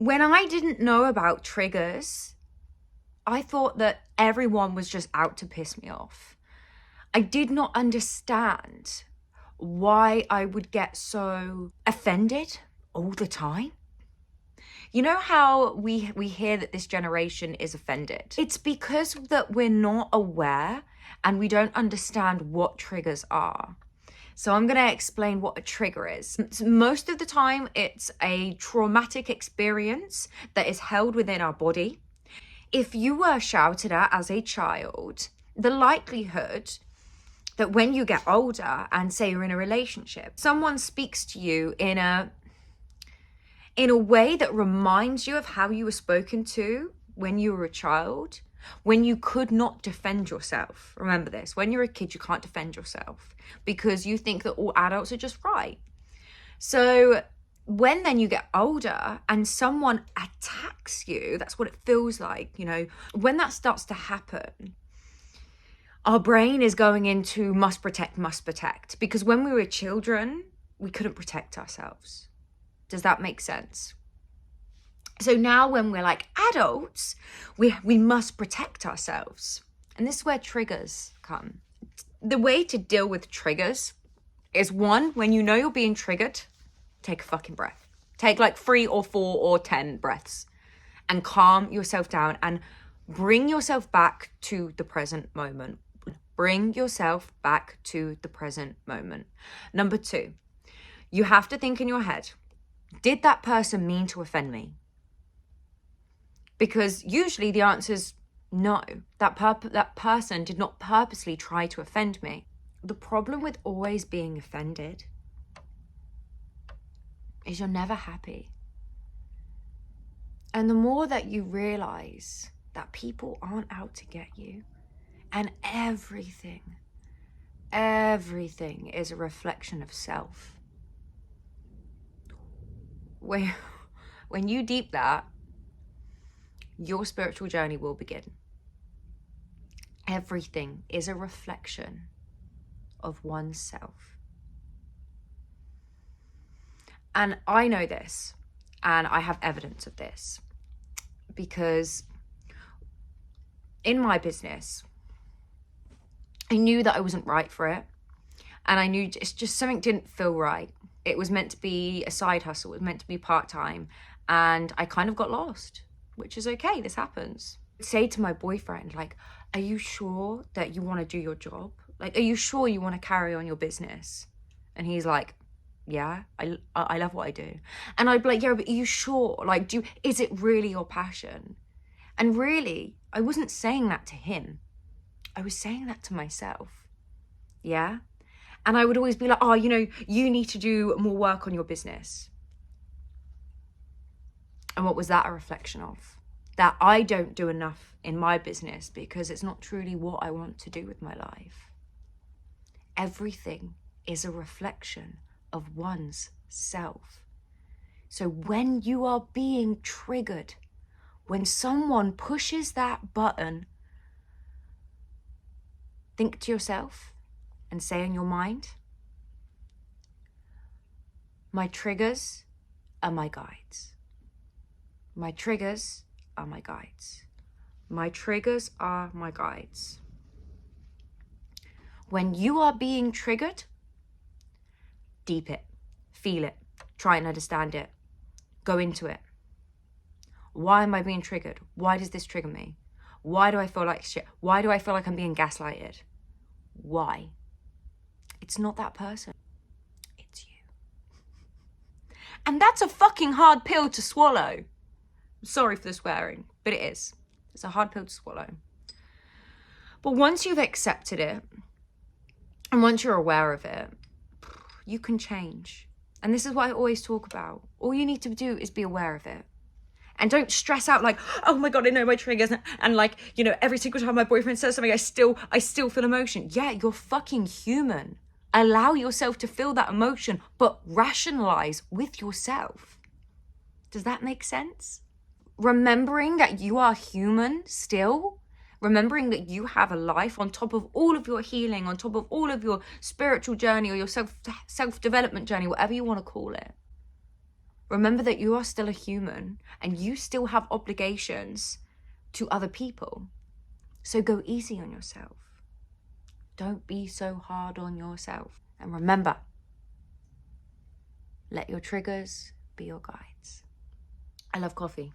When I didn't know about triggers, I thought that everyone was just out to piss me off. I did not understand why I would get so offended all the time. You know how we hear that this generation is offended? It's because that we're not aware and we don't understand what triggers are. So I'm going to explain what a trigger is. Most of the time, it's a traumatic experience that is held within our body. If you were shouted at as a child, the likelihood that when you get older and say you're in a relationship, someone speaks to you in a way that reminds you of how you were spoken to when you were a child, when you could not defend yourself. Remember this, when you're a kid, you can't defend yourself because you think that all adults are just right. So when then you get older and someone attacks you, that's what it feels like, you know, when that starts to happen, our brain is going into must protect, because when we were children, we couldn't protect ourselves. Does that make sense? So now when we're like adults, we must protect ourselves. And this is where triggers come. The way to deal with triggers is, one, when you know you're being triggered, take a fucking breath. Take like 3 or 4 or 10 breaths and calm yourself down and bring yourself back to the present moment. Bring yourself back to the present moment. Number 2, you have to think in your head, did that person mean to offend me? Because usually the answer is no, that person did not purposely try to offend me. The problem with always being offended is you're never happy. And the more that you realize that people aren't out to get you, and everything is a reflection of self. When you deep that, your spiritual journey will begin. Everything is a reflection of oneself. And I know this, and I have evidence of this, because in my business, I knew that I wasn't right for it. And I knew it's just something didn't feel right. It was meant to be a side hustle. It was meant to be part-time. And I kind of got lost, which is okay. This happens. I'd say to my boyfriend, like, are you sure that you want to do your job? Like, are you sure you want to carry on your business? And he's like, yeah, I love what I do. And I'd be like, yeah, but are you sure? Like, is it really your passion? And really, I wasn't saying that to him. I was saying that to myself. Yeah? And I would always be like, oh, you know, you need to do more work on your business. And what was that a reflection of? That I don't do enough in my business because it's not truly what I want to do with my life. Everything is a reflection of one's self. So when you are being triggered, when someone pushes that button, think to yourself and say in your mind, my triggers are my guides. My triggers are my guides. My triggers are my guides. When you are being triggered, deep it, feel it, try and understand it, go into it. Why am I being triggered? Why does this trigger me? Why do I feel like shit? Why do I feel like I'm being gaslighted? Why? It's not that person. It's you. And that's a fucking hard pill to swallow. Sorry for the swearing, but it is. It's a hard pill to swallow. But once you've accepted it, and once you're aware of it, you can change. And this is what I always talk about. All you need to do is be aware of it. And don't stress out like, oh my God, I know my triggers. And like, you know, every single time my boyfriend says something, I still feel emotion. Yeah, you're fucking human. Allow yourself to feel that emotion, but rationalize with yourself. Does that make sense? Remembering that you are human still, remembering that you have a life on top of all of your healing, on top of all of your spiritual journey or your self-development journey, whatever you want to call it. Remember that you are still a human and you still have obligations to other people. So go easy on yourself. Don't be so hard on yourself. And remember, let your triggers be your guides. I love coffee.